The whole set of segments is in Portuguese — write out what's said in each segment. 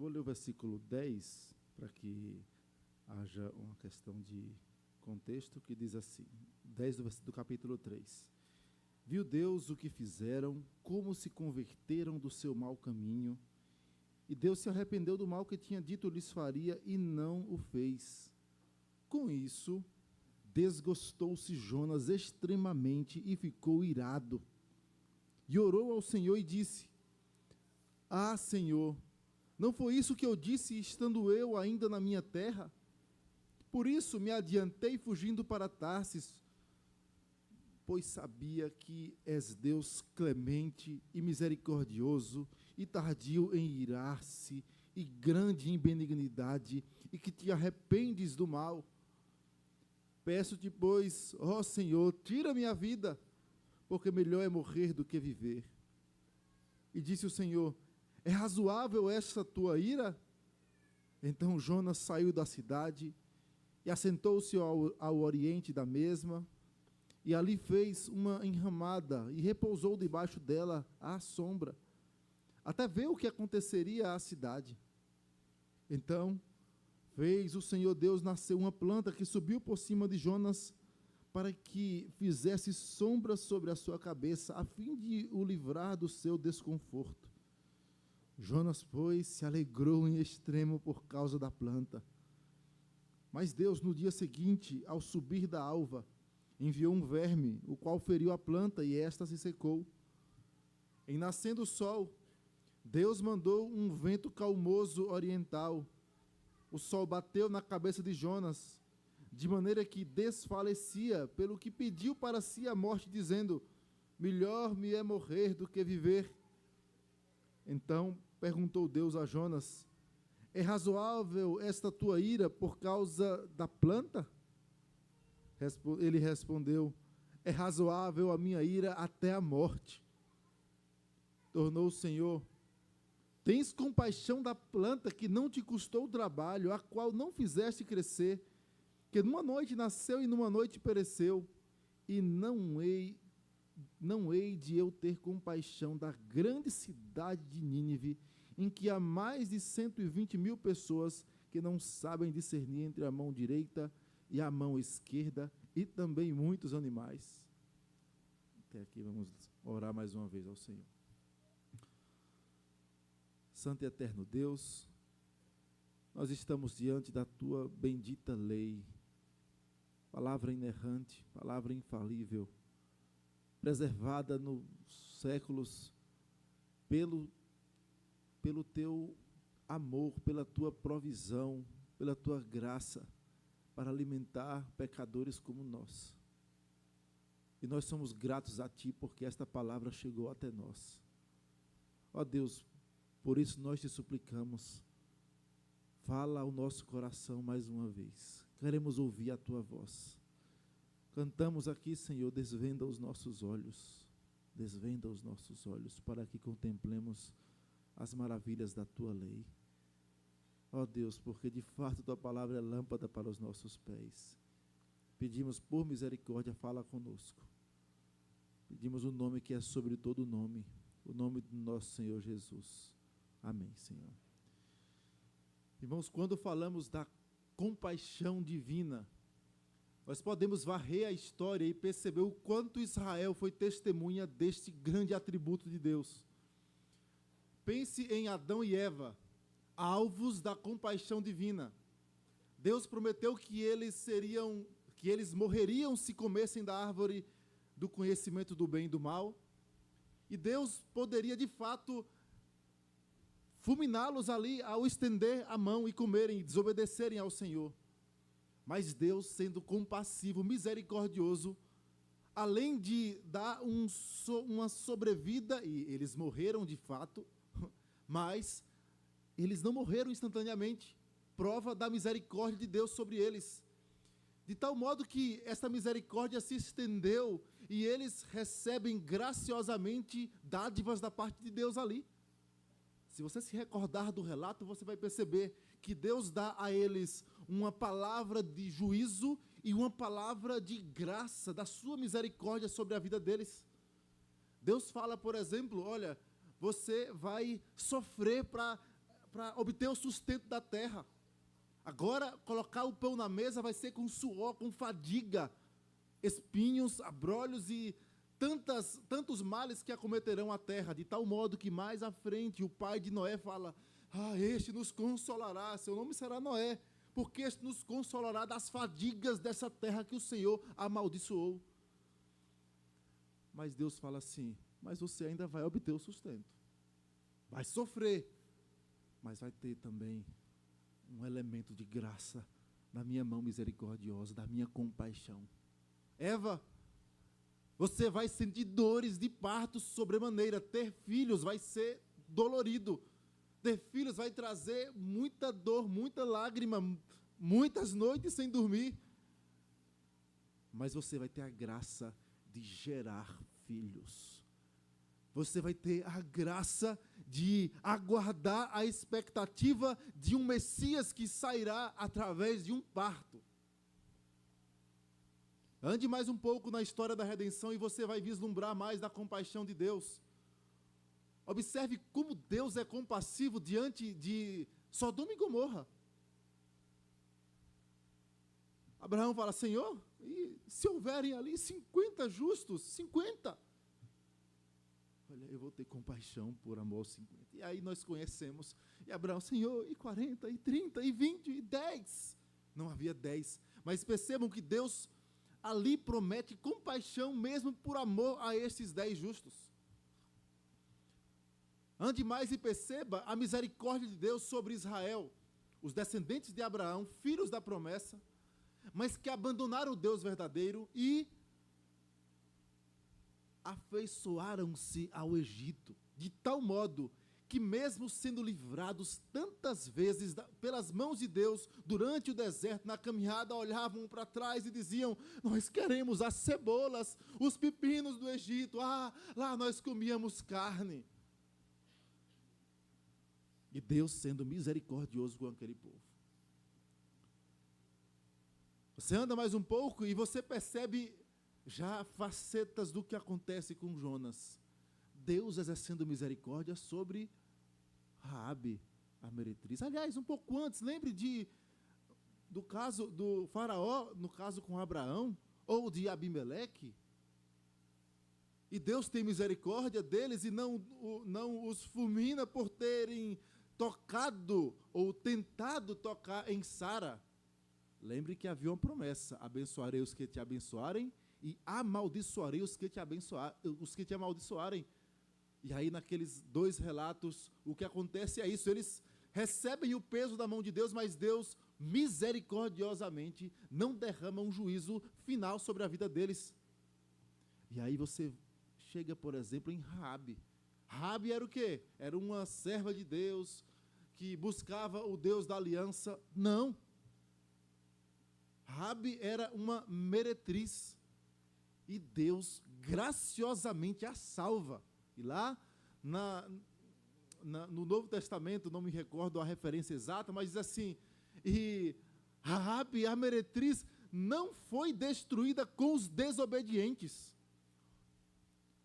Vou ler o versículo 10, para que haja uma questão de contexto, que diz assim, 10 do capítulo 3. Viu Deus o que fizeram, como se converteram do seu mau caminho, e Deus se arrependeu do mal que tinha dito lhes faria, e não o fez. Com isso, desgostou-se Jonas extremamente e ficou irado. E orou ao Senhor e disse: Ah, Senhor, não foi isso que eu disse estando eu ainda na minha terra? Por isso me adiantei fugindo para Tarsis, pois sabia que és Deus clemente e misericordioso, e tardio em irar-se, e grande em benignidade, e que te arrependes do mal. Peço-te, pois, ó Senhor, tira minha vida, porque melhor é morrer do que viver. E disse o Senhor: É razoável esta tua ira? Então Jonas saiu da cidade e assentou-se ao oriente da mesma, e ali fez uma enramada e repousou debaixo dela à sombra, até ver o que aconteceria à cidade. Então fez o Senhor Deus nascer uma planta que subiu por cima de Jonas, para que fizesse sombra sobre a sua cabeça, a fim de o livrar do seu desconforto. Jonas, pois, se alegrou em extremo por causa da planta. Mas Deus, no dia seguinte, ao subir da alva, enviou um verme, o qual feriu a planta, e esta se secou. Em nascendo o sol, Deus mandou um vento calmoso oriental. O sol bateu na cabeça de Jonas, de maneira que desfalecia, pelo que pediu para si a morte, dizendo: Melhor me é morrer do que viver. Então perguntou Deus a Jonas: É razoável esta tua ira por causa da planta? Ele respondeu: É razoável a minha ira até a morte. Tornou o Senhor: Tens compaixão da planta que não te custou trabalho, a qual não fizeste crescer, que numa noite nasceu e numa noite pereceu, e não hei de eu ter compaixão da grande cidade de Nínive, em que há mais de 120.000 pessoas que não sabem discernir entre a mão direita e a mão esquerda, e também muitos animais. Até aqui vamos orar mais uma vez ao Senhor. Santo e eterno Deus, nós estamos diante da tua bendita lei, palavra inerrante, palavra infalível, preservada nos séculos pelo teu amor, pela tua provisão, pela tua graça, para alimentar pecadores como nós. E nós somos gratos a ti, porque esta palavra chegou até nós. Ó Deus, por isso nós te suplicamos, fala ao nosso coração mais uma vez. Queremos ouvir a tua voz. Cantamos aqui, Senhor, desvenda os nossos olhos, para que contemplemos as maravilhas da tua lei. Ó Deus, porque de fato tua palavra é lâmpada para os nossos pés. Pedimos por misericórdia, fala conosco. Pedimos o nome que é sobre todo nome, o nome do nosso Senhor Jesus. Amém, Senhor. Irmãos, quando falamos da compaixão divina, nós podemos varrer a história e perceber o quanto Israel foi testemunha deste grande atributo de Deus. Pense em Adão e Eva, alvos da compaixão divina. Deus prometeu que eles morreriam se comessem da árvore do conhecimento do bem e do mal, e Deus poderia de fato fulminá-los ali ao estender a mão e comerem e desobedecerem ao Senhor. Mas Deus, sendo compassivo, misericordioso, além de dar uma sobrevida, e eles morreram de fato, mas eles não morreram instantaneamente, prova da misericórdia de Deus sobre eles, de tal modo que essa misericórdia se estendeu, e eles recebem graciosamente dádivas da parte de Deus ali. Se você se recordar do relato, você vai perceber que Deus dá a eles uma palavra de juízo e uma palavra de graça, da sua misericórdia sobre a vida deles. Deus fala, por exemplo, olha, você vai sofrer para obter o sustento da terra. Agora, colocar o pão na mesa vai ser com suor, com fadiga, espinhos, abrolhos e tantos males que acometerão a terra, de tal modo que mais à frente o pai de Noé fala: este nos consolará, seu nome será Noé, porque este nos consolará das fadigas dessa terra que o Senhor amaldiçoou. Mas Deus fala assim: mas você ainda vai obter o sustento, vai sofrer, mas vai ter também um elemento de graça da minha mão misericordiosa, da minha compaixão. Eva, você vai sentir dores de parto sobremaneira, ter filhos vai ser dolorido, ter filhos vai trazer muita dor, muita lágrima, muitas noites sem dormir, mas você vai ter a graça de gerar filhos. Você vai ter a graça de aguardar a expectativa de um Messias que sairá através de um parto. Ande mais um pouco na história da redenção e você vai vislumbrar mais da compaixão de Deus. Observe como Deus é compassivo diante de Sodoma e Gomorra. Abraão fala: Senhor, e se houverem ali 50 justos, 50? Olha, eu vou ter compaixão por amor aos 50. E aí nós conhecemos. E Abraão: Senhor, e 40, e 30, e 20, e 10. Não havia 10. Mas percebam que Deus ali promete compaixão mesmo por amor a esses 10 justos. Ande mais e perceba a misericórdia de Deus sobre Israel, os descendentes de Abraão, filhos da promessa, mas que abandonaram o Deus verdadeiro e afeiçoaram-se ao Egito, de tal modo que mesmo sendo livrados tantas vezes pelas mãos de Deus, durante o deserto, na caminhada, olhavam para trás e diziam: nós queremos as cebolas, os pepinos do Egito, lá nós comíamos carne. E Deus sendo misericordioso com aquele povo. Você anda mais um pouco e você percebe já facetas do que acontece com Jonas. Deus exercendo misericórdia sobre Raabe, a meretriz. Aliás, um pouco antes, lembre do caso do faraó, no caso com Abraão, ou de Abimeleque. E Deus tem misericórdia deles e não os fulmina por terem tocado ou tentado tocar em Sara. Lembre que havia uma promessa: abençoarei os que te abençoarem e amaldiçoarei os que te amaldiçoarem. E aí, naqueles 2 relatos, o que acontece é isso: eles recebem o peso da mão de Deus, mas Deus misericordiosamente não derrama um juízo final sobre a vida deles. E aí você chega, por exemplo, em Raabe. Raabe era o quê? Era uma serva de Deus que buscava o Deus da aliança. Não. Raabe era uma meretriz. E Deus graciosamente a salva. E lá no Novo Testamento, não me recordo a referência exata, mas diz assim: e Raabe, a meretriz, não foi destruída com os desobedientes,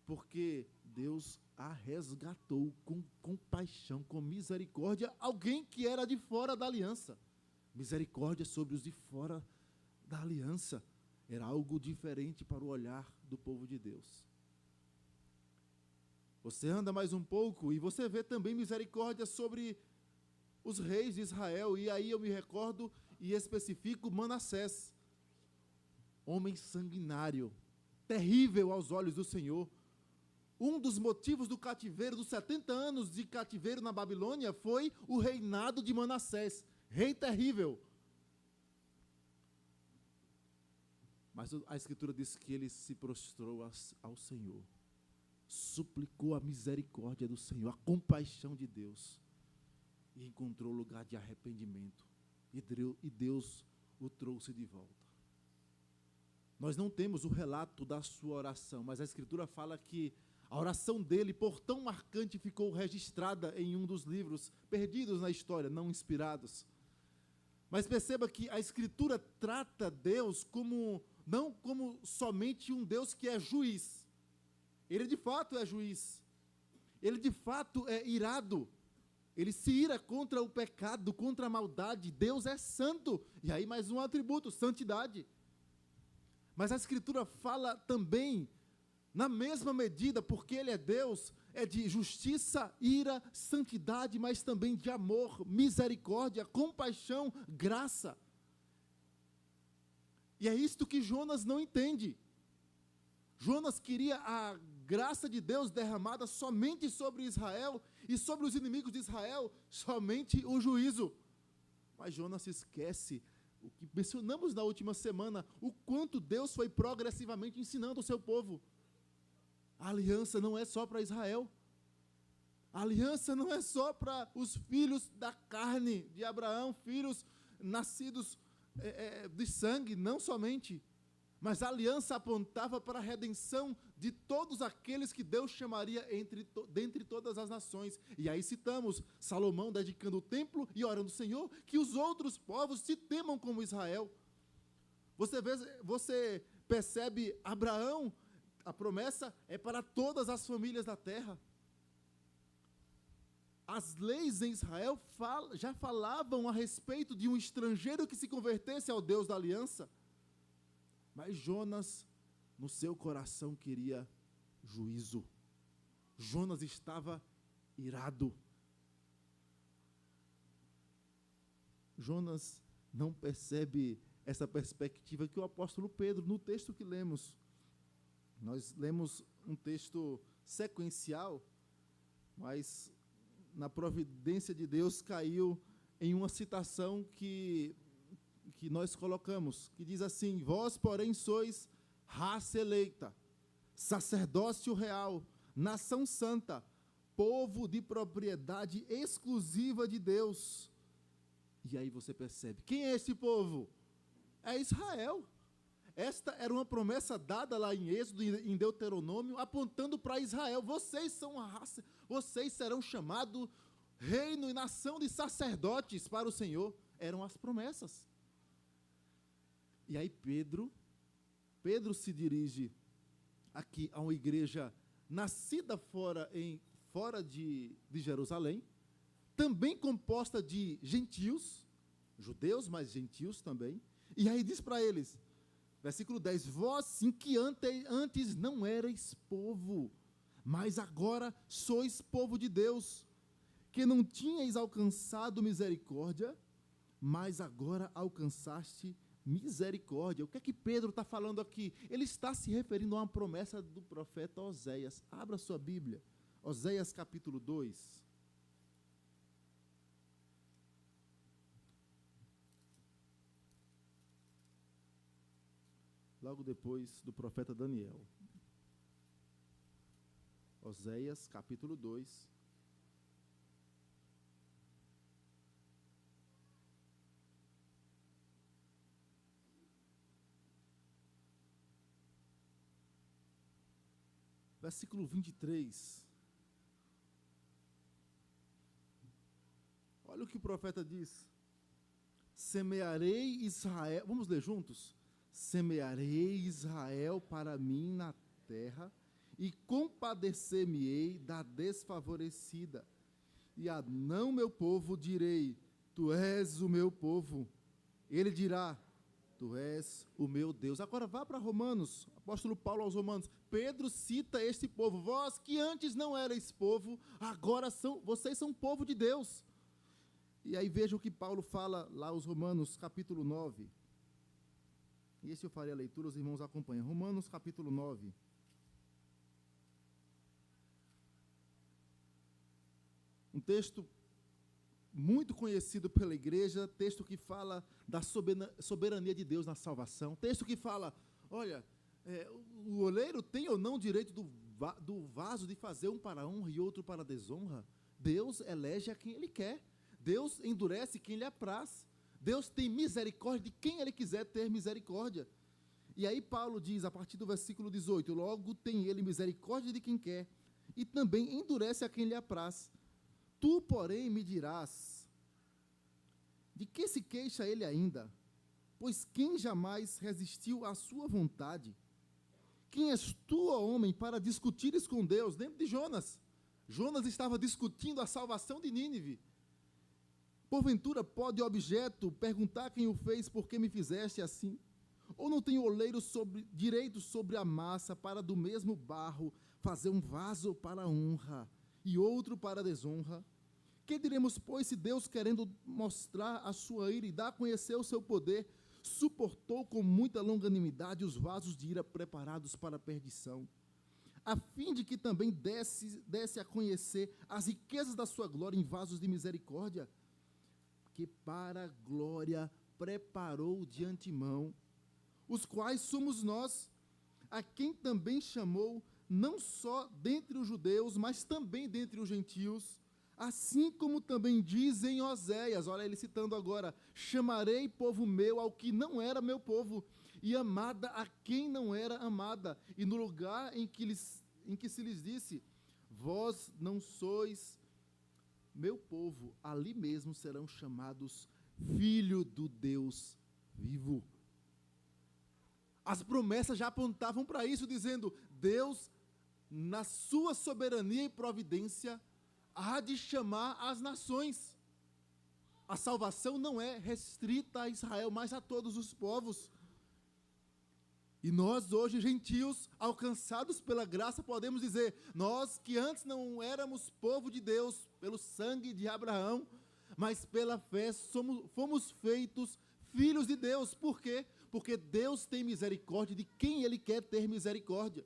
porque Deus a resgatou com compaixão, com misericórdia, alguém que era de fora da aliança. Misericórdia sobre os de fora da aliança. Era algo diferente para o olhar do povo de Deus. Você anda mais um pouco e você vê também misericórdia sobre os reis de Israel. E aí eu me recordo e especifico Manassés. Homem sanguinário, terrível aos olhos do Senhor. Um dos motivos do cativeiro, dos 70 anos de cativeiro na Babilônia, foi o reinado de Manassés. Rei terrível. Mas a Escritura diz que ele se prostrou ao Senhor. Suplicou a misericórdia do Senhor, a compaixão de Deus. E encontrou lugar de arrependimento. E Deus o trouxe de volta. Nós não temos o relato da sua oração, mas a Escritura fala que a oração dele, por tão marcante, ficou registrada em um dos livros perdidos na história, não inspirados. Mas perceba que a Escritura trata Deus não como somente um Deus que é juiz. Ele de fato é juiz. Ele de fato é irado. Ele se ira contra o pecado, contra a maldade. Deus é santo. E aí mais um atributo, santidade. Mas a Escritura fala também, na mesma medida, porque Ele é Deus, é de justiça, ira, santidade, mas também de amor, misericórdia, compaixão, graça. E é isto que Jonas não entende. Jonas queria a graça de Deus derramada somente sobre Israel e sobre os inimigos de Israel, somente o juízo. Mas Jonas se esquece, o que mencionamos na última semana, o quanto Deus foi progressivamente ensinando o seu povo. A aliança não é só para Israel. A aliança não é só para os filhos da carne de Abraão, filhos nascidos de sangue, não somente. Mas a aliança apontava para a redenção de todos aqueles que Deus chamaria dentre todas as nações. E aí citamos Salomão dedicando o templo e orando, Senhor, que os outros povos se temam como Israel. Você percebe Abraão, a promessa é para todas as famílias da terra. As leis em Israel já falavam a respeito de um estrangeiro que se convertesse ao Deus da aliança. Mas Jonas, no seu coração, queria juízo. Jonas estava irado. Jonas não percebe essa perspectiva que o apóstolo Pedro, no texto que lemos, nós lemos um texto sequencial, mas na providência de Deus caiu em uma citação que nós colocamos, que diz assim: vós, porém, sois raça eleita, sacerdócio real, nação santa, povo de propriedade exclusiva de Deus. E aí você percebe, quem é esse povo? É Israel. Esta era uma promessa dada lá em Êxodo, em Deuteronômio, apontando para Israel. Vocês são a raça, vocês serão chamados reino e nação de sacerdotes para o Senhor. Eram as promessas. E aí Pedro se dirige aqui a uma igreja nascida fora de Jerusalém, também composta de gentios, judeus, mas gentios também. E aí diz para eles, versículo 10, vós sim que antes não erais povo, mas agora sois povo de Deus, que não tinhais alcançado misericórdia, mas agora alcançaste misericórdia. O que é que Pedro está falando aqui? Ele está se referindo a uma promessa do profeta Oséias. Abra sua Bíblia, Oséias capítulo 2. Logo depois do profeta Daniel. Oséias capítulo 2. Versículo 23. Olha o que o profeta diz. Semearei Israel, vamos ler juntos? Semearei Israel para mim na terra, e compadecer-me-ei da desfavorecida. E a não meu povo direi, tu és o meu povo. Ele dirá, tu és o meu Deus. Agora vá para Romanos, apóstolo Paulo aos Romanos. Pedro cita este povo. Vós que antes não erais povo, agora vocês são povo de Deus. E aí veja o que Paulo fala lá aos Romanos, capítulo 9. E esse eu farei a leitura, os irmãos acompanham. Romanos, capítulo 9. Um texto muito conhecido pela igreja, texto que fala da soberania de Deus na salvação, texto que fala, olha, o oleiro tem ou não direito do vaso de fazer um para honra e outro para desonra? Deus elege a quem Ele quer, Deus endurece quem lhe apraz, Deus tem misericórdia de quem Ele quiser ter misericórdia. E aí Paulo diz, a partir do versículo 18, logo tem Ele misericórdia de quem quer, e também endurece a quem lhe apraz. Tu, porém, me dirás, de que se queixa ele ainda? Pois quem jamais resistiu à sua vontade? Quem és tu, ó homem, para discutires com Deus? Lembra de Jonas? Jonas estava discutindo a salvação de Nínive. Porventura pode o objeto perguntar quem o fez, por que me fizeste assim? Ou não tem oleiro direito sobre a massa para do mesmo barro fazer um vaso para a honra e outro para a desonra? Que diremos, pois, se Deus, querendo mostrar a sua ira e dar a conhecer o seu poder, suportou com muita longanimidade os vasos de ira preparados para a perdição, a fim de que também desse a conhecer as riquezas da sua glória em vasos de misericórdia, que para a glória preparou de antemão, os quais somos nós, a quem também chamou, não só dentre os judeus, mas também dentre os gentios, assim como também diz em Oséias, olha ele citando agora, chamarei povo meu ao que não era meu povo, e amada a quem não era amada, e no lugar em que se lhes disse, vós não sois meu povo, ali mesmo serão chamados filho do Deus vivo. As promessas já apontavam para isso, dizendo, Deus, na sua soberania e providência, há de chamar as nações. A salvação não é restrita a Israel, mas a todos os povos. E nós hoje, gentios, alcançados pela graça, podemos dizer, nós que antes não éramos povo de Deus, pelo sangue de Abraão, mas pela fé fomos feitos filhos de Deus. Por quê? Porque Deus tem misericórdia de quem Ele quer ter misericórdia.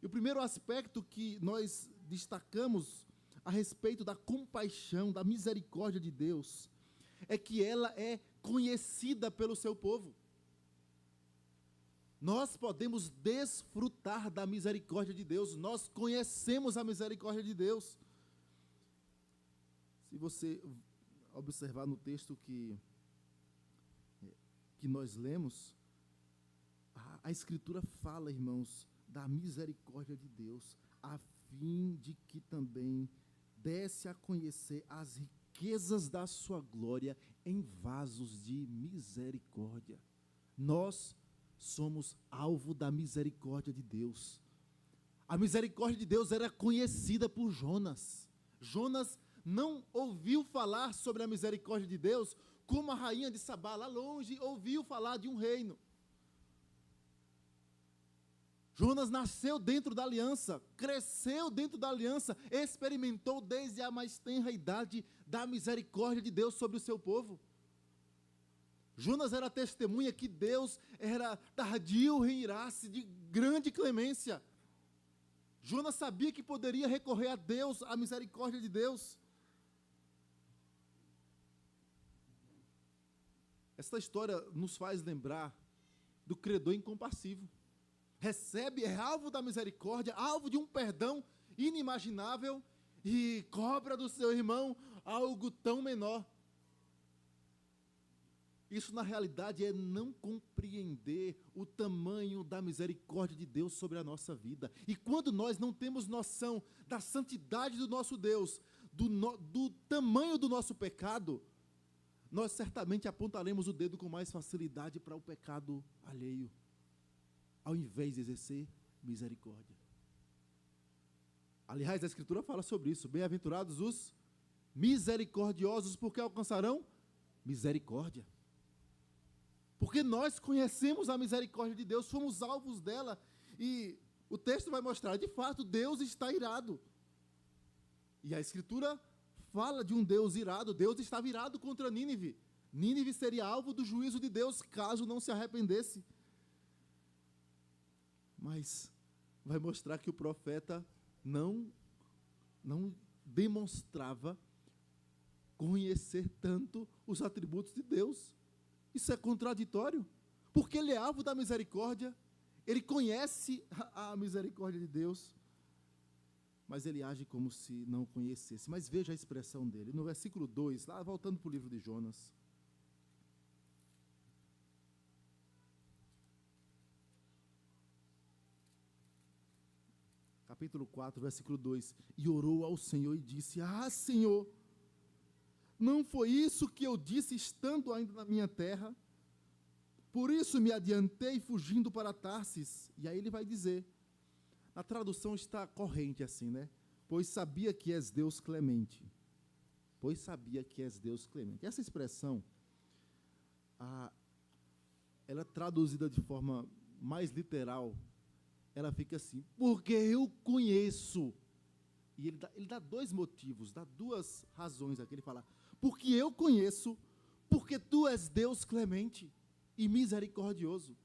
E o primeiro aspecto que nós destacamos a respeito da compaixão, da misericórdia de Deus, é que ela é conhecida pelo seu povo. Nós podemos desfrutar da misericórdia de Deus, nós conhecemos a misericórdia de Deus. Se você observar no texto que nós lemos, a Escritura fala, irmãos, da misericórdia de Deus, a fim de que também desse a conhecer as riquezas da sua glória em vasos de misericórdia. Nós somos alvo da misericórdia de Deus. A misericórdia de Deus era conhecida por Jonas. Jonas não ouviu falar sobre a misericórdia de Deus como a rainha de Sabá, lá longe, ouviu falar de um reino. Jonas nasceu dentro da aliança, cresceu dentro da aliança, experimentou desde a mais tenra idade da misericórdia de Deus sobre o seu povo. Jonas era testemunha que Deus era tardio em irar-se, de grande clemência. Jonas sabia que poderia recorrer a Deus, à misericórdia de Deus. Esta história nos faz lembrar do credor incompassivo. Recebe, é alvo da misericórdia, alvo de um perdão inimaginável e cobra do seu irmão algo tão menor. Isso, na realidade, é não compreender o tamanho da misericórdia de Deus sobre a nossa vida. E quando nós não temos noção da santidade do nosso Deus, do tamanho do nosso pecado, nós certamente apontaremos o dedo com mais facilidade para o pecado alheio, ao invés de exercer misericórdia. Aliás, a Escritura fala sobre isso. Bem-aventurados os misericordiosos, porque alcançarão misericórdia. Porque nós conhecemos a misericórdia de Deus, fomos alvos dela, e o texto vai mostrar, de fato, Deus está irado. E a Escritura fala de um Deus irado. Deus estava irado contra Nínive. Nínive seria alvo do juízo de Deus, caso não se arrependesse. Mas vai mostrar que o profeta não demonstrava conhecer tanto os atributos de Deus. Isso é contraditório, porque ele é alvo da misericórdia, ele conhece a misericórdia de Deus, mas ele age como se não conhecesse. Mas veja a expressão dele, no versículo 2, lá voltando para o livro de Jonas. Capítulo 4, versículo 2. E orou ao Senhor e disse, Senhor, não foi isso que eu disse estando ainda na minha terra? Por isso me adiantei fugindo para Tarsis. E aí ele vai dizer, na tradução está corrente assim, né? pois sabia que és Deus clemente. Pois sabia que és Deus clemente. Essa expressão, ela traduzida de forma mais literal, ela fica assim, porque eu conheço. E ele dá dois motivos, dá duas razões aqui. Ele fala, porque eu conheço, porque tu és Deus clemente e misericordioso.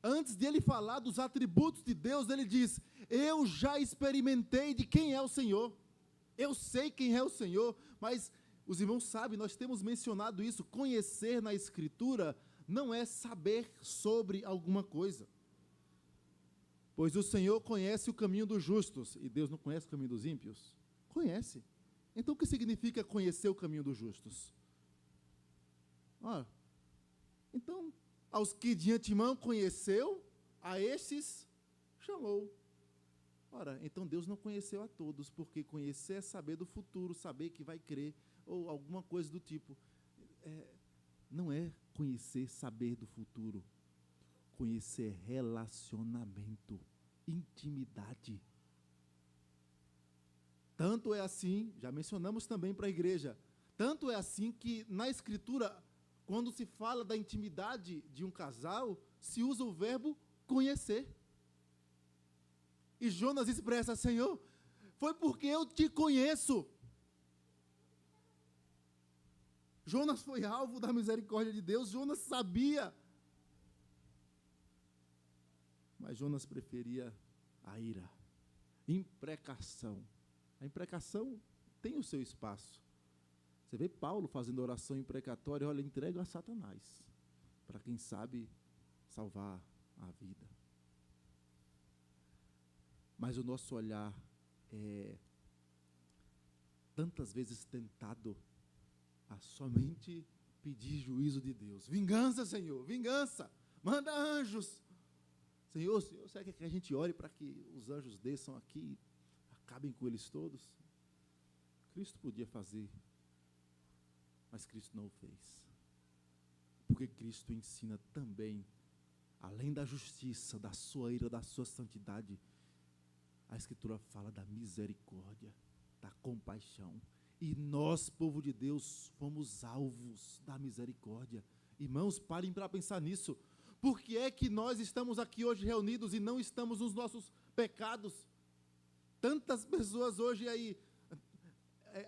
Antes de ele falar dos atributos de Deus, ele diz, eu já experimentei de quem é o Senhor. Eu sei quem é o Senhor, mas os irmãos sabem, nós temos mencionado isso, conhecer na Escritura não é saber sobre alguma coisa. Pois o Senhor conhece o caminho dos justos, e Deus não conhece o caminho dos ímpios? Conhece. Então o que significa conhecer o caminho dos justos? Então, aos que de antemão conheceu, a estes chamou. Ora, então Deus não conheceu a todos, porque conhecer é saber do futuro, saber que vai crer, ou alguma coisa do tipo. Não é conhecer, saber do futuro. Conhecer relacionamento, intimidade. Tanto é assim, já mencionamos também para a igreja, tanto é assim que na Escritura, quando se fala da intimidade de um casal, se usa o verbo conhecer. E Jonas expressa, Senhor, foi porque eu te conheço. Jonas foi alvo da misericórdia de Deus, Jonas sabia. Mas Jonas preferia a ira, imprecação. A imprecação tem o seu espaço. Você vê Paulo fazendo oração imprecatória, olha, entrega a Satanás, para quem sabe salvar a vida. Mas o nosso olhar é tantas vezes tentado a somente pedir juízo de Deus. Vingança, Senhor, vingança, manda anjos. Senhor, você quer que a gente ore para que os anjos desçam aqui e acabem com eles todos? Cristo podia fazer, mas Cristo não o fez. Porque Cristo ensina também, além da justiça, da sua ira, da sua santidade, a Escritura fala da misericórdia, da compaixão. E nós, povo de Deus, fomos alvos da misericórdia. Irmãos, parem para pensar nisso. Por que é que nós estamos aqui hoje reunidos e não estamos nos nossos pecados? Tantas pessoas hoje aí,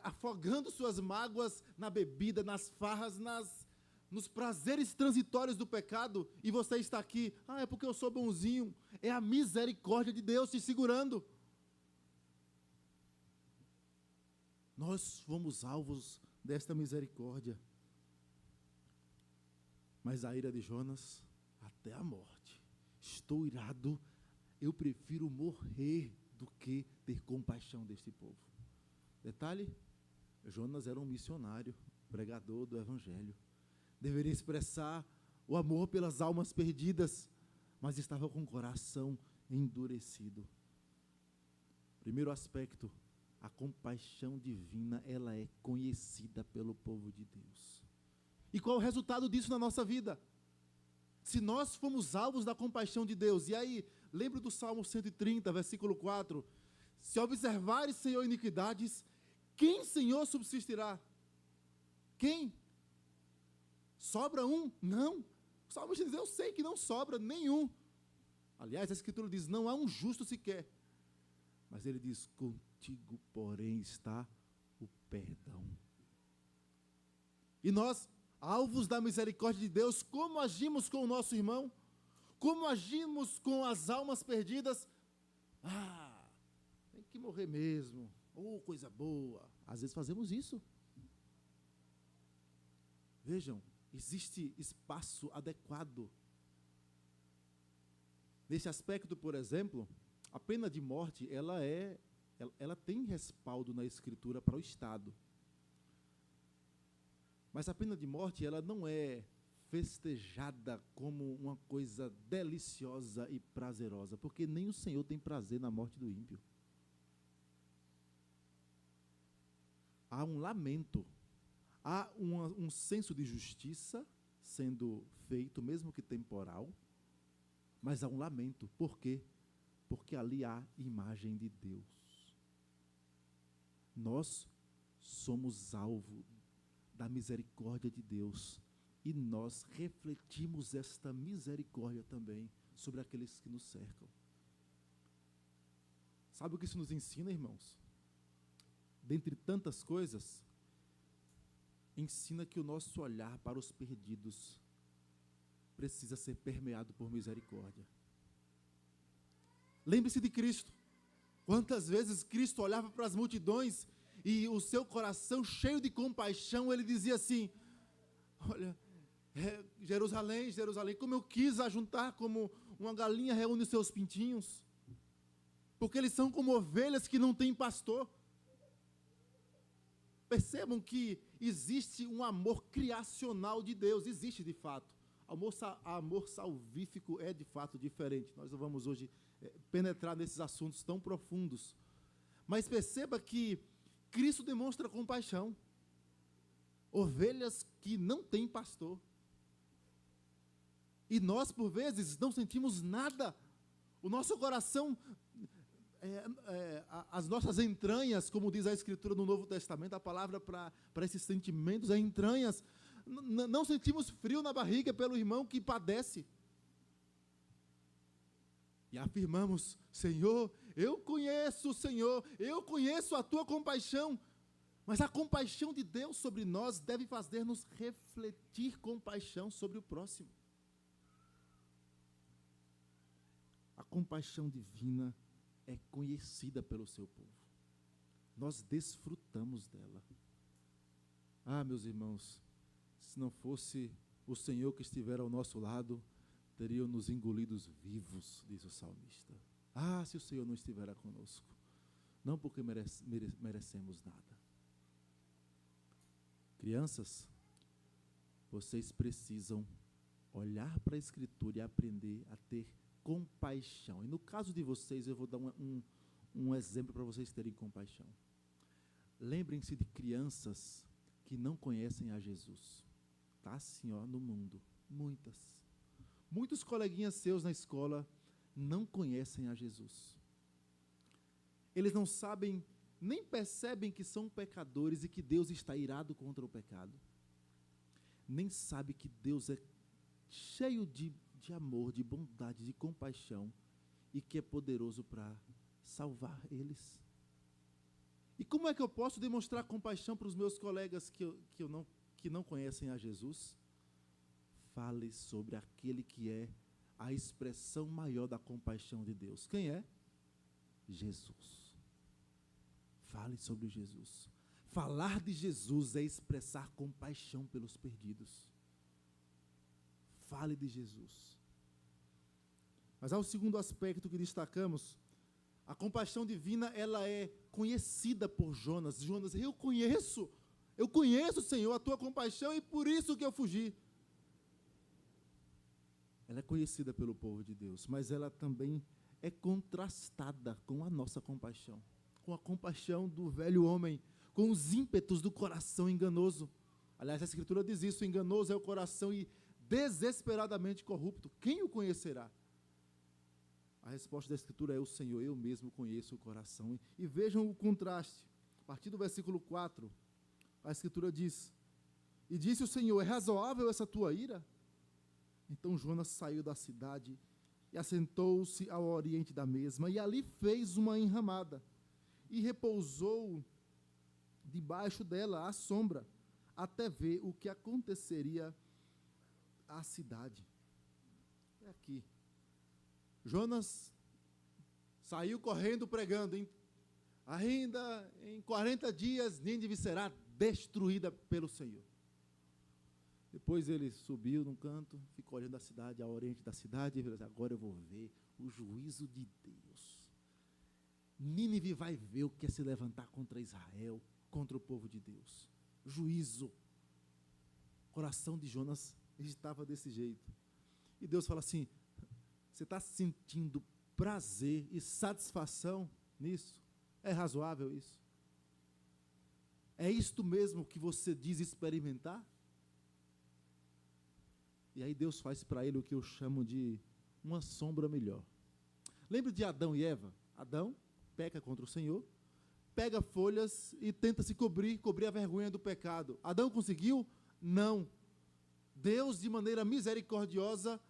afogando suas mágoas na bebida, nas farras, nos prazeres transitórios do pecado, e você está aqui, é porque eu sou bonzinho. É a misericórdia de Deus te segurando. Nós fomos alvos desta misericórdia. Mas a ira de Jonas, até a morte. Estou irado, eu prefiro morrer do que ter compaixão deste povo. Detalhe, Jonas era um missionário, pregador do Evangelho. Deveria expressar o amor pelas almas perdidas, mas estava com o coração endurecido. Primeiro aspecto, a compaixão divina, ela é conhecida pelo povo de Deus. E qual é o resultado disso na nossa vida? Se nós fomos alvos da compaixão de Deus, e aí, lembra do Salmo 130, versículo 4, se observares, Senhor, iniquidades, quem, Senhor, subsistirá? Quem? Sobra um? Não. O Salmo diz, eu sei que não sobra nenhum. Aliás, a Escritura diz, não há um justo sequer. Mas ele diz, contigo, porém, está o perdão. E nós, alvos da misericórdia de Deus, como agimos com o nosso irmão? Como agimos com as almas perdidas? Tem que morrer mesmo. Coisa boa. Às vezes fazemos isso. Vejam, existe espaço adequado. Nesse aspecto, por exemplo, a pena de morte, ela tem respaldo na Escritura para o Estado. Mas a pena de morte, ela não é festejada como uma coisa deliciosa e prazerosa, porque nem o Senhor tem prazer na morte do ímpio. Há um lamento, há um senso de justiça sendo feito, mesmo que temporal, mas há um lamento. Por quê? Porque ali há imagem de Deus. Nós somos alvo da misericórdia de Deus e nós refletimos esta misericórdia também sobre aqueles que nos cercam. Sabe o que isso nos ensina, irmãos? Dentre tantas coisas, ensina que o nosso olhar para os perdidos precisa ser permeado por misericórdia. Lembre-se de Cristo. Quantas vezes Cristo olhava para as multidões e o seu coração cheio de compaixão, ele dizia assim: olha, Jerusalém, Jerusalém, como eu quis ajuntar como uma galinha reúne os seus pintinhos, porque eles são como ovelhas que não têm pastor. Percebam que existe um amor criacional de Deus, existe de fato. Amor salvífico é de fato diferente. Nós não vamos hoje penetrar nesses assuntos tão profundos. Mas perceba que Cristo demonstra compaixão. Ovelhas que não têm pastor. E nós, por vezes, não sentimos nada. O nosso coração, as nossas entranhas, como diz a Escritura no Novo Testamento, a palavra para esses sentimentos é entranhas. Não sentimos frio na barriga pelo irmão que padece. E afirmamos: Senhor, eu conheço, Senhor, eu conheço a tua compaixão. Mas a compaixão de Deus sobre nós deve fazer-nos refletir compaixão sobre o próximo. A compaixão divina é conhecida pelo seu povo. Nós desfrutamos dela. Ah, meus irmãos, se não fosse o Senhor que estiver ao nosso lado, teriam nos engolidos vivos, diz o salmista. Ah, se o Senhor não estiver conosco, não porque merecemos nada. Crianças, vocês precisam olhar para a Escritura e aprender a ter compaixão. E no caso de vocês, eu vou dar um exemplo para vocês terem compaixão. Lembrem-se de crianças que não conhecem a Jesus. Está assim, no mundo. Muitos coleguinhas seus na escola não conhecem a Jesus. Eles não sabem, nem percebem que são pecadores e que Deus está irado contra o pecado. Nem sabe que Deus é cheio de amor, de bondade, de compaixão e que é poderoso para salvar eles. E como é que eu posso demonstrar compaixão para os meus colegas que não conhecem a Jesus? Fale sobre aquele que é a expressão maior da compaixão de Deus. Quem é? Jesus. Fale sobre Jesus. Falar de Jesus é expressar compaixão pelos perdidos. Fale de Jesus. Mas há o segundo aspecto que destacamos. A compaixão divina, ela é conhecida por Jonas. Jonas, eu conheço, Senhor, a tua compaixão e por isso que eu fugi. Ela é conhecida pelo povo de Deus, mas ela também é contrastada com a nossa compaixão, com a compaixão do velho homem, com os ímpetos do coração enganoso. Aliás, a Escritura diz isso: enganoso é o coração e desesperadamente corrupto. Quem o conhecerá? A resposta da Escritura é: o Senhor, eu mesmo conheço o coração. E vejam o contraste. A partir do versículo 4, a Escritura diz: e disse o Senhor, é razoável essa tua ira? Então Jonas saiu da cidade e assentou-se ao oriente da mesma, e ali fez uma enramada, e repousou debaixo dela à sombra, até ver o que aconteceria à cidade. É aqui. Jonas saiu correndo pregando, ainda em 40 dias Nínive será destruída pelo Senhor. Depois ele subiu num canto, ficou olhando a cidade, ao oriente da cidade, e falou assim: agora eu vou ver o juízo de Deus. Nínive vai ver o que é se levantar contra Israel, contra o povo de Deus. Juízo. O coração de Jonas estava desse jeito. E Deus fala assim: você está sentindo prazer e satisfação nisso? É razoável isso? É isto mesmo que você diz experimentar? E aí Deus faz para ele o que eu chamo de uma sombra melhor. Lembre de Adão e Eva? Adão peca contra o Senhor, pega folhas e tenta se cobrir a vergonha do pecado. Adão conseguiu? Não. Deus, de maneira misericordiosa,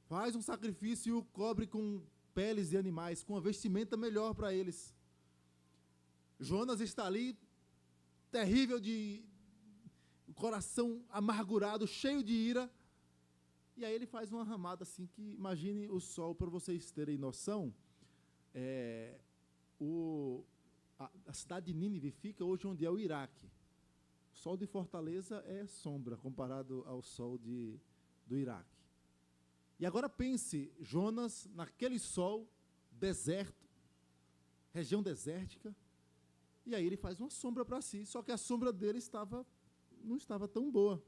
faz um sacrifício e o cobre com peles de animais, com uma vestimenta melhor para eles. Jonas está ali, terrível, de coração amargurado, cheio de ira, e aí ele faz uma ramada assim, que imagine o sol, para vocês terem noção, a cidade de Nínive fica hoje onde é o Iraque. O sol de Fortaleza é sombra, comparado ao sol do Iraque. E agora pense, Jonas, naquele sol, deserto, região desértica, e aí ele faz uma sombra para si, só que a sombra dele não estava tão boa.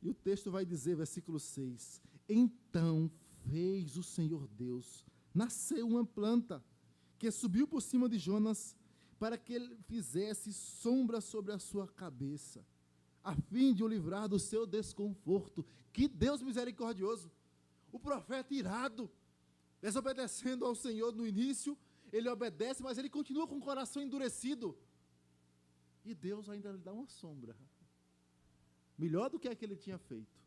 E o texto vai dizer, versículo 6, então fez o Senhor Deus nascer uma planta, que subiu por cima de Jonas, para que ele fizesse sombra sobre a sua cabeça, a fim de o livrar do seu desconforto. Que Deus misericordioso! O profeta irado, desobedecendo ao Senhor no início, ele obedece, mas ele continua com o coração endurecido. E Deus ainda lhe dá uma sombra, melhor do que a que ele tinha feito.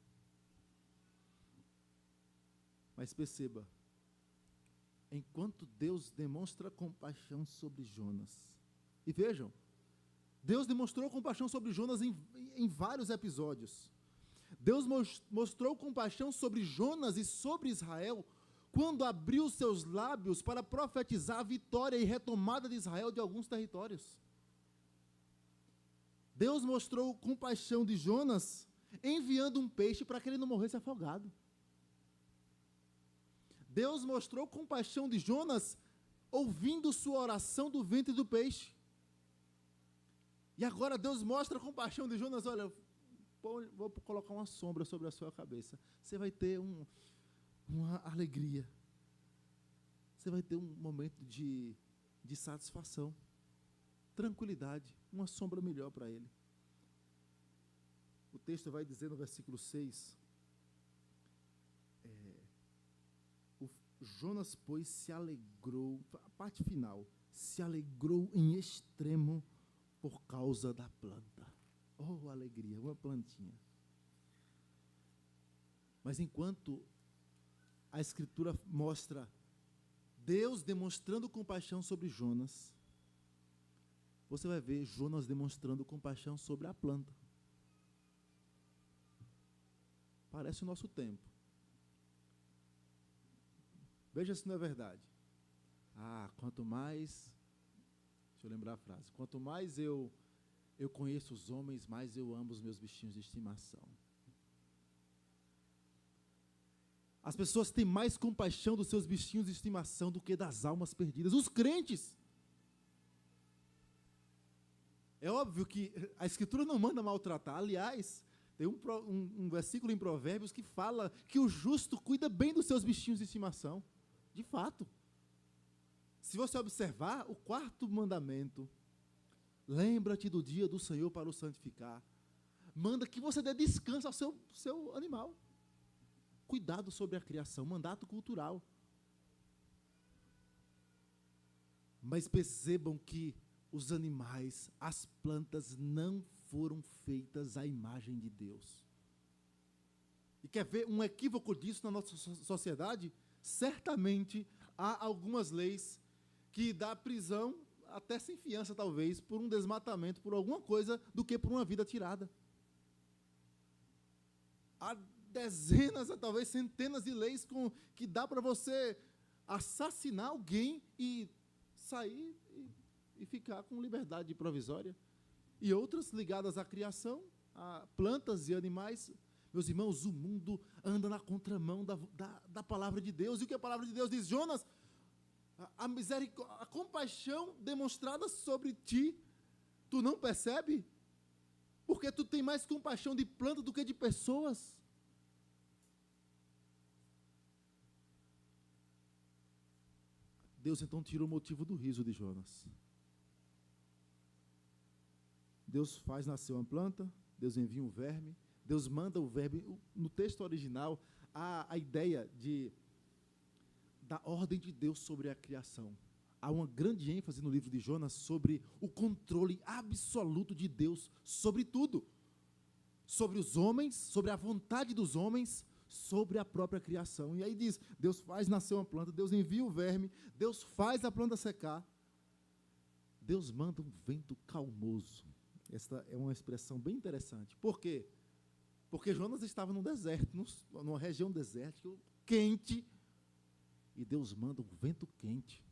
Mas perceba, enquanto Deus demonstra compaixão sobre Jonas, e vejam, Deus demonstrou compaixão sobre Jonas em vários episódios. Deus mostrou compaixão sobre Jonas e sobre Israel quando abriu seus lábios para profetizar a vitória e retomada de Israel de alguns territórios. Deus mostrou compaixão de Jonas enviando um peixe para que ele não morresse afogado. Deus mostrou compaixão de Jonas ouvindo sua oração do ventre do peixe. E agora Deus mostra compaixão de Jonas, olha, vou colocar uma sombra sobre a sua cabeça. Você vai ter uma alegria. Você vai ter um momento de satisfação, tranquilidade, uma sombra melhor para ele. O texto vai dizer no versículo 6, Jonas, pois, se alegrou, a parte final, se alegrou em extremo por causa da planta. Oh, alegria, uma plantinha. Mas enquanto a Escritura mostra Deus demonstrando compaixão sobre Jonas, você vai ver Jonas demonstrando compaixão sobre a planta. Parece o nosso tempo. Veja se não é verdade. Quanto mais, deixa eu lembrar a frase, quanto mais eu conheço os homens, mais eu amo os meus bichinhos de estimação. As pessoas têm mais compaixão dos seus bichinhos de estimação do que das almas perdidas. Os crentes. É óbvio que a Escritura não manda maltratar. Aliás, tem um versículo em Provérbios que fala que o justo cuida bem dos seus bichinhos de estimação. De fato. Se você observar o 4º mandamento, lembra-te do dia do Senhor para o santificar. Manda que você dê descanso ao seu animal. Cuidado sobre a criação, mandato cultural. Mas percebam que os animais, as plantas não foram feitas à imagem de Deus. E quer ver um equívoco disso na nossa sociedade? Certamente há algumas leis que dá prisão, até sem fiança talvez, por um desmatamento, por alguma coisa, do que por uma vida tirada. Há dezenas, talvez centenas de leis que dá para você assassinar alguém e sair e ficar com liberdade provisória. E outras ligadas à criação, a plantas e animais. Meus irmãos, o mundo anda na contramão da palavra de Deus. E o que a palavra de Deus diz? Jonas, a compaixão demonstrada sobre ti, tu não percebe? Porque tu tem mais compaixão de planta do que de pessoas. Deus então tira o motivo do riso de Jonas. Deus faz nascer uma planta, Deus envia um verme, Deus manda o verme. No texto original, há a ideia da ordem de Deus sobre a criação. há uma grande ênfase no livro de Jonas sobre o controle absoluto de Deus sobre tudo. Sobre os homens, sobre a vontade dos homens, sobre a própria criação. E aí diz, Deus faz nascer uma planta, Deus envia o verme, Deus faz a planta secar, Deus manda um vento calmoso. Esta é uma expressão bem interessante. Por quê? Porque Jonas estava num deserto, numa região desértica, quente, e Deus manda um vento quente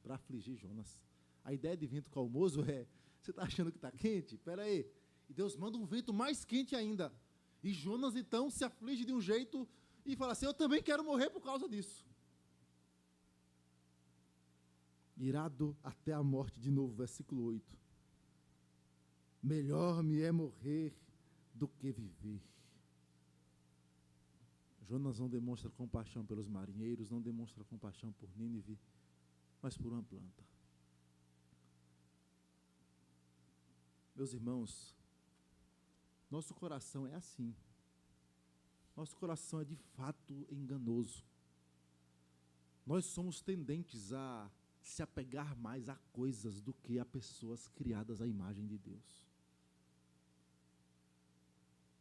para afligir Jonas. A ideia de vento calmoso é, você está achando que está quente? Espera aí. E Deus manda um vento mais quente ainda. E Jonas, então, se aflige de um jeito e fala assim, eu também quero morrer por causa disso. Irado até a morte, de novo, versículo 8. Melhor me é morrer do que viver. Jonas não demonstra compaixão pelos marinheiros, não demonstra compaixão por Nínive, mas por uma planta. Meus irmãos, nosso coração é assim. Nosso coração é de fato enganoso. Nós somos tendentes a se apegar mais a coisas do que a pessoas criadas à imagem de Deus.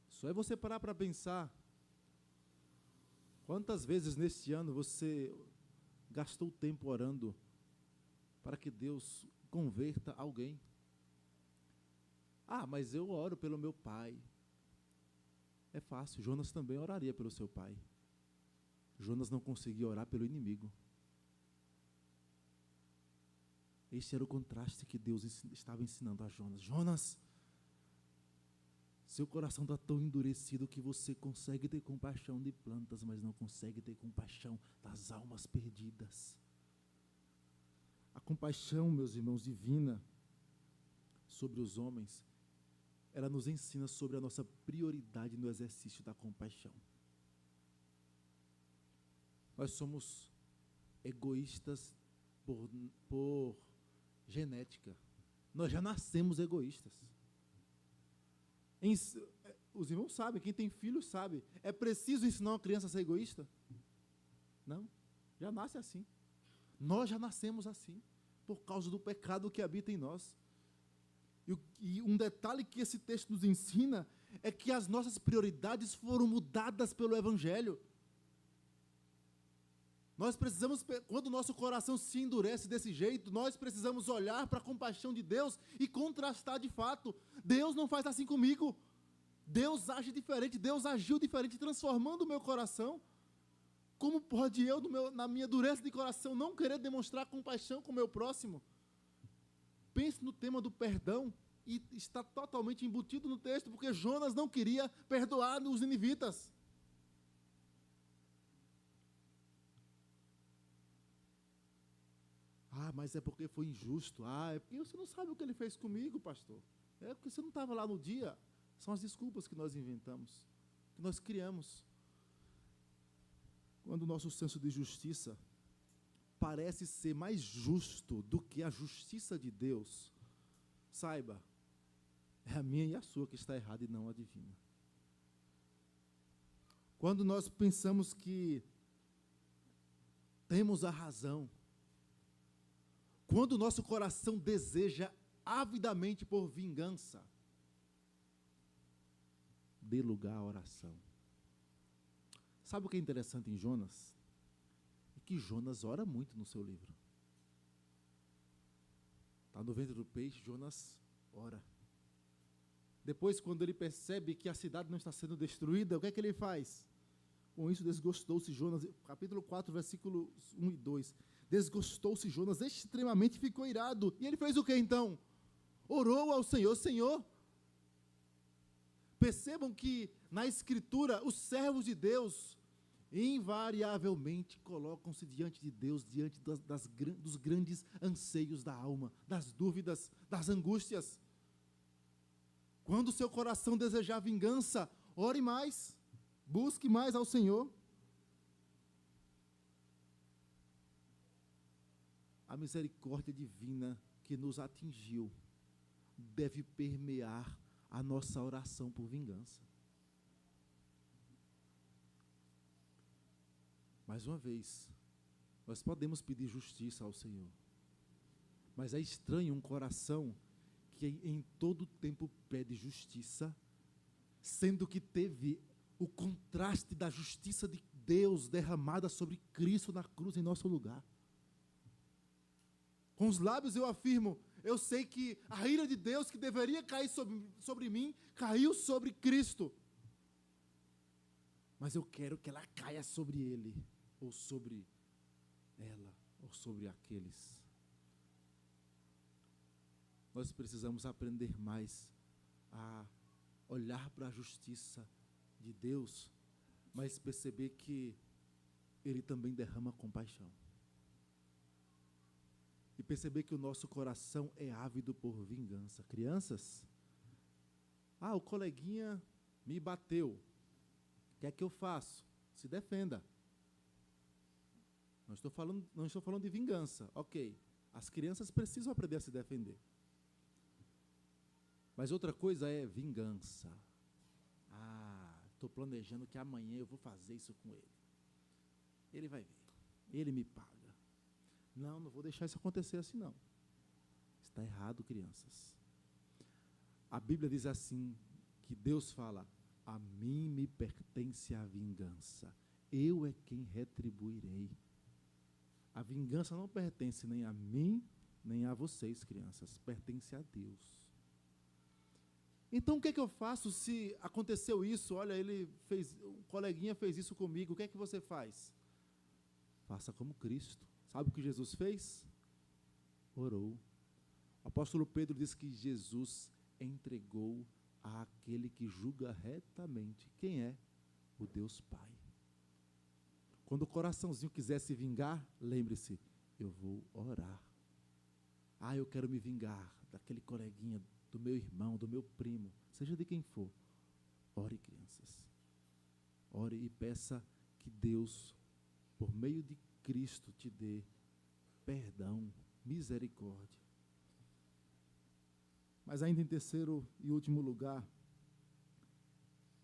Só é você parar para pensar quantas vezes neste ano você gastou tempo orando para que Deus converta alguém. Ah, mas eu oro pelo meu pai. É fácil, Jonas também oraria pelo seu pai. Jonas não conseguia orar pelo inimigo. Este era o contraste que Deus estava ensinando a Jonas. Jonas, seu coração está tão endurecido que você consegue ter compaixão de plantas, mas não consegue ter compaixão das almas perdidas. A compaixão, meus irmãos, divina sobre os homens, ela nos ensina sobre a nossa prioridade no exercício da compaixão. Nós somos egoístas por genética. Nós já nascemos egoístas. Os irmãos sabem, quem tem filhos sabe. É preciso ensinar uma criança a ser egoísta? Não, já nasce assim. Nós já nascemos assim, por causa do pecado que habita em nós. E um detalhe que esse texto nos ensina é que as nossas prioridades foram mudadas pelo Evangelho. Nós precisamos, quando o nosso coração se endurece desse jeito, nós precisamos olhar para a compaixão de Deus e contrastar de fato. Deus não faz assim comigo. Deus age diferente, Deus agiu diferente, transformando o meu coração. Como pode eu, na minha dureza de coração, não querer demonstrar compaixão com o meu próximo? Pense no tema do perdão, e está totalmente embutido no texto, porque Jonas não queria perdoar os ninivitas. Ah, mas é porque foi injusto. Ah, é porque você não sabe o que ele fez comigo, pastor. É porque você não estava lá no dia. São as desculpas que nós inventamos, que nós criamos. Quando o nosso senso de justiça parece ser mais justo do que a justiça de Deus, saiba, é a minha e a sua que está errada e não a divina. Quando nós pensamos que temos a razão, quando o nosso coração deseja avidamente por vingança, dê lugar à oração. Sabe o que é interessante em Jonas? É que Jonas ora muito no seu livro. Está no ventre do peixe, Jonas ora. Depois, quando ele percebe que a cidade não está sendo destruída, o que é que ele faz? Com isso desgostou-se Jonas, capítulo 4, versículos 1 e 2. Desgostou-se Jonas extremamente, ficou irado. E ele fez o que então? Orou ao Senhor. Senhor, percebam que na Escritura os servos de Deus invariavelmente colocam-se diante de Deus, diante dos grandes anseios da alma, das dúvidas, das angústias. Quando o seu coração desejar vingança, ore mais, busque mais ao Senhor. A misericórdia divina que nos atingiu deve permear a nossa oração por vingança. Mais uma vez, nós podemos pedir justiça ao Senhor. Mas é estranho um coração que em todo tempo pede justiça, sendo que teve o contraste da justiça de Deus derramada sobre Cristo na cruz em nosso lugar. Com os lábios eu afirmo, eu sei que a ira de Deus que deveria cair sobre mim, caiu sobre Cristo. Mas eu quero que ela caia sobre ele, ou sobre ela, ou sobre aqueles. Nós precisamos aprender mais a olhar para a justiça de Deus, mas perceber que Ele também derrama compaixão. E perceber que o nosso coração é ávido por vingança. Crianças, o coleguinha me bateu. O que é que eu faço? Se defenda. Não estou falando de vingança. Ok, as crianças precisam aprender a se defender. Mas outra coisa é vingança. Estou planejando que amanhã eu vou fazer isso com ele. Ele vai ver. Ele me paga. Não vou deixar isso acontecer assim não. Está errado, crianças. A Bíblia diz assim, que Deus fala, a mim me pertence a vingança. Eu é quem retribuirei. A vingança não pertence nem a mim, nem a vocês, crianças. Pertence a Deus. Então, o que é que eu faço se aconteceu isso? Olha, o coleguinha fez isso comigo. O que é que você faz? Faça como Cristo. Sabe o que Jesus fez? Orou. O apóstolo Pedro diz que Jesus entregou àquele que julga retamente. Quem é? O Deus Pai. Quando o coraçãozinho quiser se vingar, lembre-se, eu vou orar. Eu quero me vingar daquele coleguinha, do meu irmão, do meu primo, seja de quem for. Ore, crianças. Ore e peça que Deus, por meio de Cristo, te dê perdão, misericórdia. Mas ainda em terceiro e último lugar,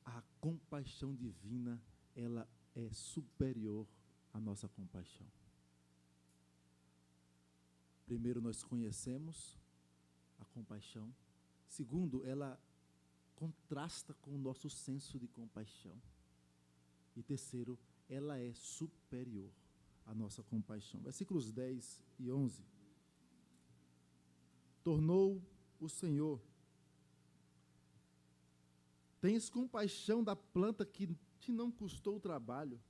a compaixão divina, ela é superior à nossa compaixão. Primeiro, nós conhecemos a compaixão. Segundo, ela contrasta com o nosso senso de compaixão. E terceiro, ela é superior à nossa compaixão. Versículos 10 e 11. Tornou o Senhor: tens compaixão da planta que te não custou trabalho,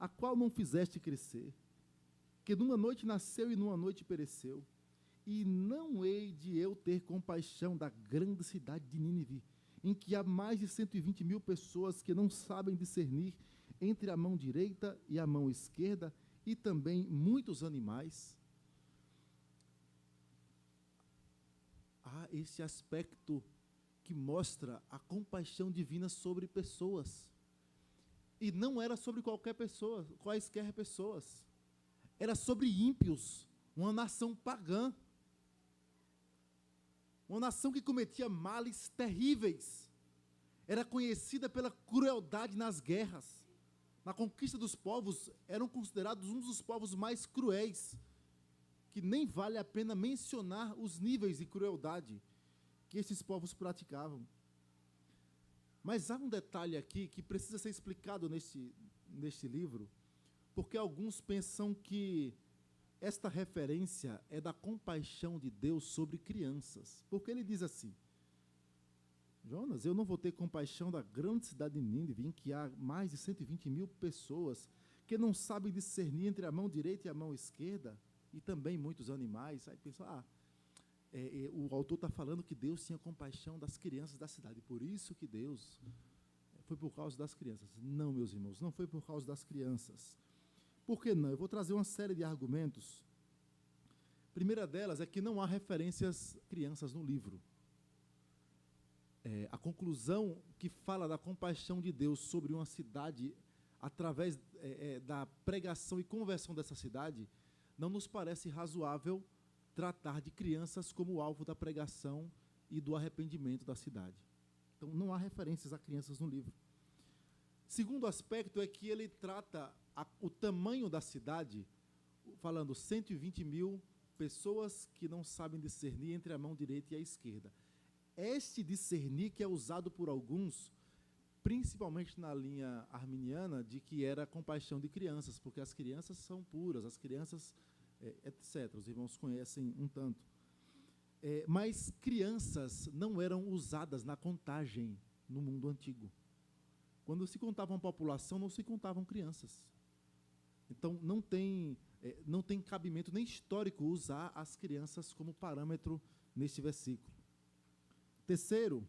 a qual não fizeste crescer, que numa noite nasceu e numa noite pereceu. E não hei de eu ter compaixão da grande cidade de Nínive, em que há mais de 120.000 pessoas que não sabem discernir entre a mão direita e a mão esquerda, e também muitos animais. Há esse aspecto que mostra a compaixão divina sobre pessoas. E não era sobre quaisquer pessoas. Era sobre ímpios, uma nação pagã. Uma nação que cometia males terríveis. Era conhecida pela crueldade nas guerras. Na conquista dos povos, eram considerados um dos povos mais cruéis, que nem vale a pena mencionar os níveis de crueldade que esses povos praticavam. Mas há um detalhe aqui que precisa ser explicado neste livro, porque alguns pensam que esta referência é da compaixão de Deus sobre crianças. Porque ele diz assim: Jonas, eu não vou ter compaixão da grande cidade de Nínive, em que há mais de 120.000 pessoas que não sabem discernir entre a mão direita e a mão esquerda, e também muitos animais. Aí pensa, o autor está falando que Deus tinha compaixão das crianças da cidade, por isso que Deus foi por causa das crianças. Não, meus irmãos, não foi por causa das crianças. Por que não? Eu vou trazer uma série de argumentos. A primeira delas é que não há referências crianças no livro. A conclusão que fala da compaixão de Deus sobre uma cidade, através da pregação e conversão dessa cidade, não nos parece razoável tratar de crianças como alvo da pregação e do arrependimento da cidade. Então, não há referências a crianças no livro. Segundo aspecto é que ele trata o tamanho da cidade, falando 120.000 pessoas que não sabem discernir entre a mão direita e a esquerda. Este discernir que é usado por alguns, principalmente na linha arminiana, de que era compaixão de crianças, porque as crianças são puras, as crianças, etc. Os irmãos conhecem um tanto. Mas crianças não eram usadas na contagem no mundo antigo. Quando se contava uma população, não se contavam crianças. Então, não tem cabimento nem histórico usar as crianças como parâmetro neste versículo. Terceiro,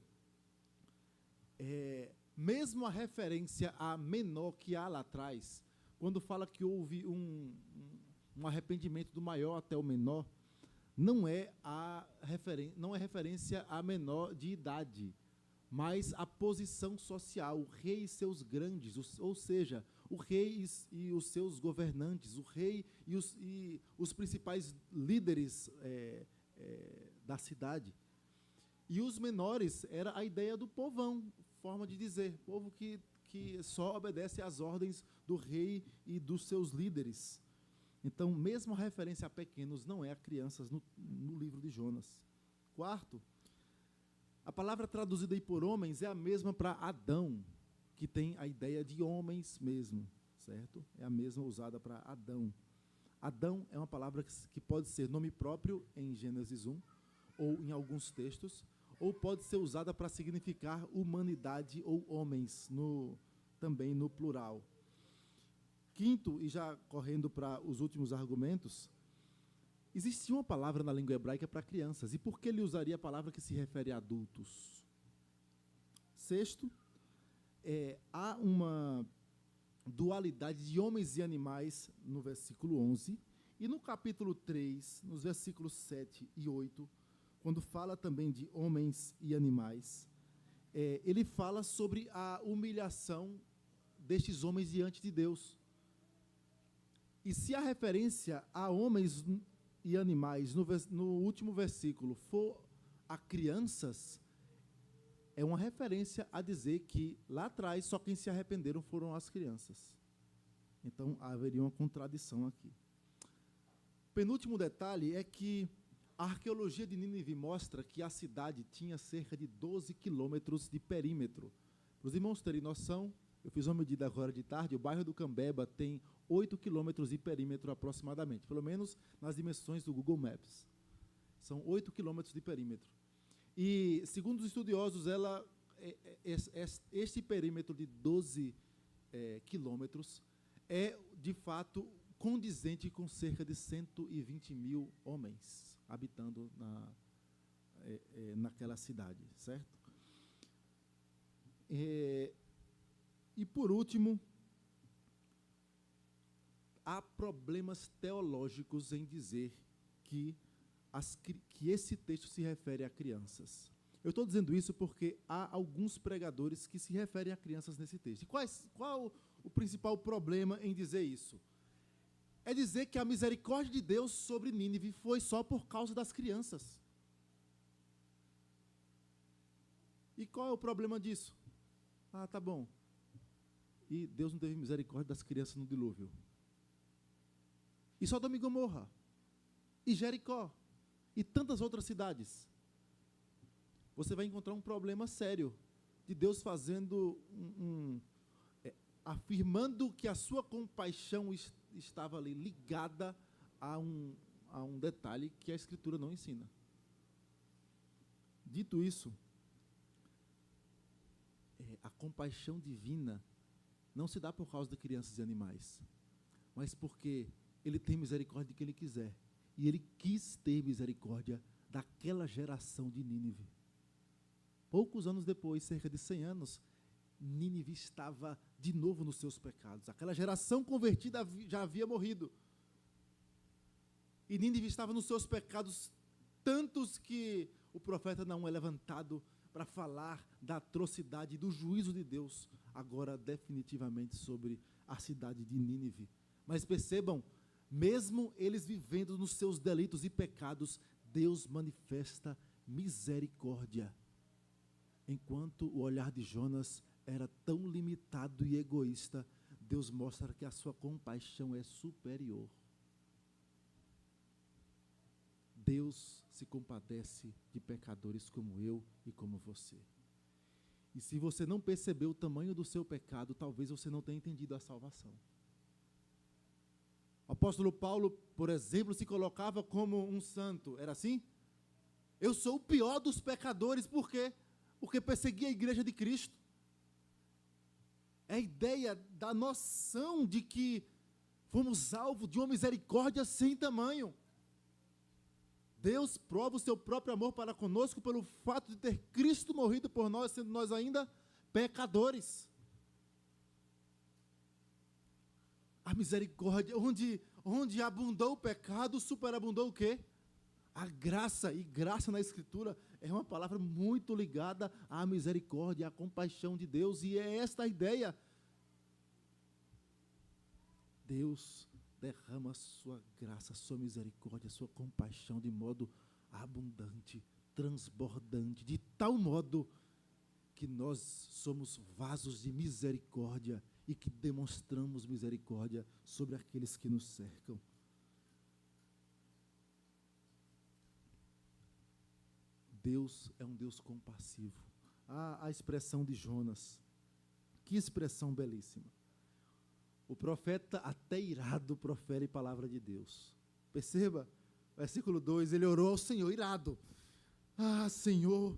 mesmo a referência a menor que há lá atrás, quando fala que houve um arrependimento do maior até o menor, não é referência a menor de idade, mas a posição social, o rei e seus grandes, ou seja, o rei e os seus governantes, o rei e os principais líderes da cidade. E os menores era a ideia do povão, forma de dizer, povo que só obedece às ordens do rei e dos seus líderes. Então, mesmo a referência a pequenos não é a crianças no livro de Jonas. Quarto, a palavra traduzida aí por homens é a mesma para Adão, que tem a ideia de homens mesmo, certo? É a mesma usada para Adão. Adão é uma palavra que pode ser nome próprio em Gênesis 1, ou em alguns textos, ou pode ser usada para significar humanidade ou homens, também no plural. Quinto, e já correndo para os últimos argumentos, existia uma palavra na língua hebraica para crianças. E por que ele usaria a palavra que se refere a adultos? Sexto, há uma dualidade de homens e animais no versículo 11. E no capítulo 3, nos versículos 7 e 8, quando fala também de homens e animais, ele fala sobre a humilhação destes homens diante de Deus. E se a referência a homens e animais no último versículo for a crianças, é uma referência a dizer que lá atrás só quem se arrependeram foram as crianças. Então haveria uma contradição aqui. Penúltimo detalhe é que a arqueologia de Nínive mostra que a cidade tinha cerca de 12 quilômetros de perímetro. Para os irmãos terem noção, eu fiz uma medida agora de tarde, o bairro do Cambeba tem 8 quilômetros de perímetro aproximadamente, pelo menos nas dimensões do Google Maps. São 8 quilômetros de perímetro. E, segundo os estudiosos, este perímetro de 12 quilômetros é, de fato, condizente com cerca de 120 mil homens habitando naquela cidade, certo? E, por último, há problemas teológicos em dizer que esse texto se refere a crianças. Eu estou dizendo isso porque há alguns pregadores que se referem a crianças nesse texto. E qual o principal problema em dizer isso? É dizer que a misericórdia de Deus sobre Nínive foi só por causa das crianças. E qual é o problema disso? Ah, tá bom. E Deus não teve misericórdia das crianças no dilúvio. E Sodoma e Gomorra. E Jericó. E tantas outras cidades. Você vai encontrar um problema sério de Deus fazendo afirmando que a sua compaixão estava ali ligada a um detalhe que a Escritura não ensina. Dito isso, a compaixão divina não se dá por causa de crianças e animais, mas porque Ele tem misericórdia de quem Ele quiser. E Ele quis ter misericórdia daquela geração de Nínive. Poucos anos depois, cerca de 100 anos, Nínive estava de novo nos seus pecados. Aquela geração convertida já havia morrido. E Nínive estava nos seus pecados tantos que o profeta Naum é levantado para falar da atrocidade e do juízo de Deus, agora definitivamente sobre a cidade de Nínive. Mas percebam, mesmo eles vivendo nos seus delitos e pecados, Deus manifesta misericórdia. Enquanto o olhar de Jonas era tão limitado e egoísta, Deus mostra que a sua compaixão é superior. Deus se compadece de pecadores como eu e como você. E se você não percebeu o tamanho do seu pecado, talvez você não tenha entendido a salvação. O apóstolo Paulo, por exemplo, se colocava como um santo. Era assim? Eu sou o pior dos pecadores. Por quê? Porque persegui a igreja de Cristo. É a ideia da noção de que fomos alvo de uma misericórdia sem tamanho. Deus prova o seu próprio amor para conosco pelo fato de ter Cristo morrido por nós, sendo nós ainda pecadores. A misericórdia, onde abundou o pecado, superabundou o quê? A graça. E graça na Escritura é uma palavra muito ligada à misericórdia, à compaixão de Deus. E é esta a ideia. Deus derrama a sua graça, a sua misericórdia, a sua compaixão de modo abundante, transbordante, de tal modo que nós somos vasos de misericórdia e que demonstramos misericórdia sobre aqueles que nos cercam. Deus é um Deus compassivo. A expressão de Jonas, que expressão belíssima. O profeta, até irado, profere palavra de Deus. Perceba, versículo 2, ele orou ao Senhor, irado. Ah, Senhor,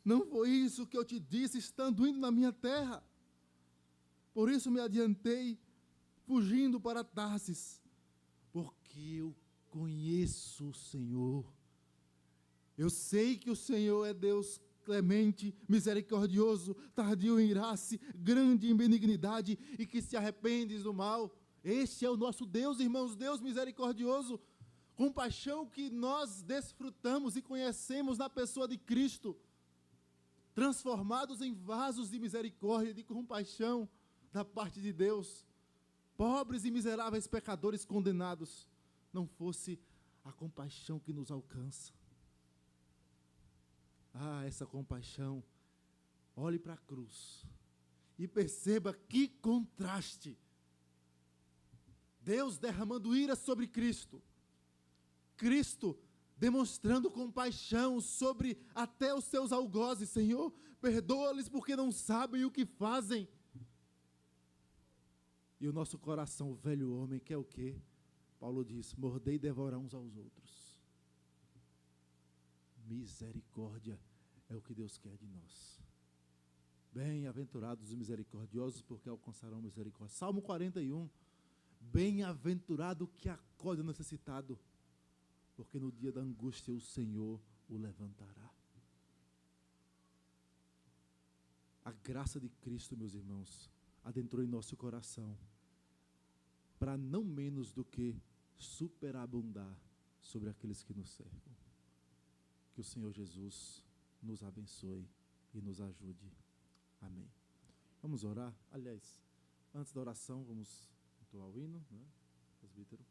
não foi isso que eu te disse estando indo na minha terra. Por isso me adiantei, fugindo para Tarsis, porque eu conheço o Senhor. Eu sei que o Senhor é Deus clemente, misericordioso, tardio em irar-se, grande em benignidade e que se arrependes do mal. Este é o nosso Deus, irmãos, Deus misericordioso, compaixão que nós desfrutamos e conhecemos na pessoa de Cristo, transformados em vasos de misericórdia e de compaixão da parte de Deus, pobres e miseráveis pecadores condenados, não fosse a compaixão que nos alcança. Ah, essa compaixão. Olhe para a cruz e perceba que contraste. Deus derramando ira sobre Cristo. Cristo demonstrando compaixão sobre até os seus algozes. Senhor, perdoa-lhes porque não sabem o que fazem. E o nosso coração, o velho homem, quer o quê? Paulo diz, morder e devorar uns aos outros. Misericórdia é o que Deus quer de nós. Bem-aventurados os misericordiosos, porque alcançarão misericórdia. Salmo 41. Bem-aventurado que acolhe o necessitado, porque no dia da angústia o Senhor o levantará. A graça de Cristo, meus irmãos, adentrou em nosso coração, para não menos do que superabundar sobre aqueles que nos cercam. Que o Senhor Jesus nos abençoe e nos ajude. Amém. Vamos orar? Aliás, antes da oração, vamos entoar o hino, né? Presbítero.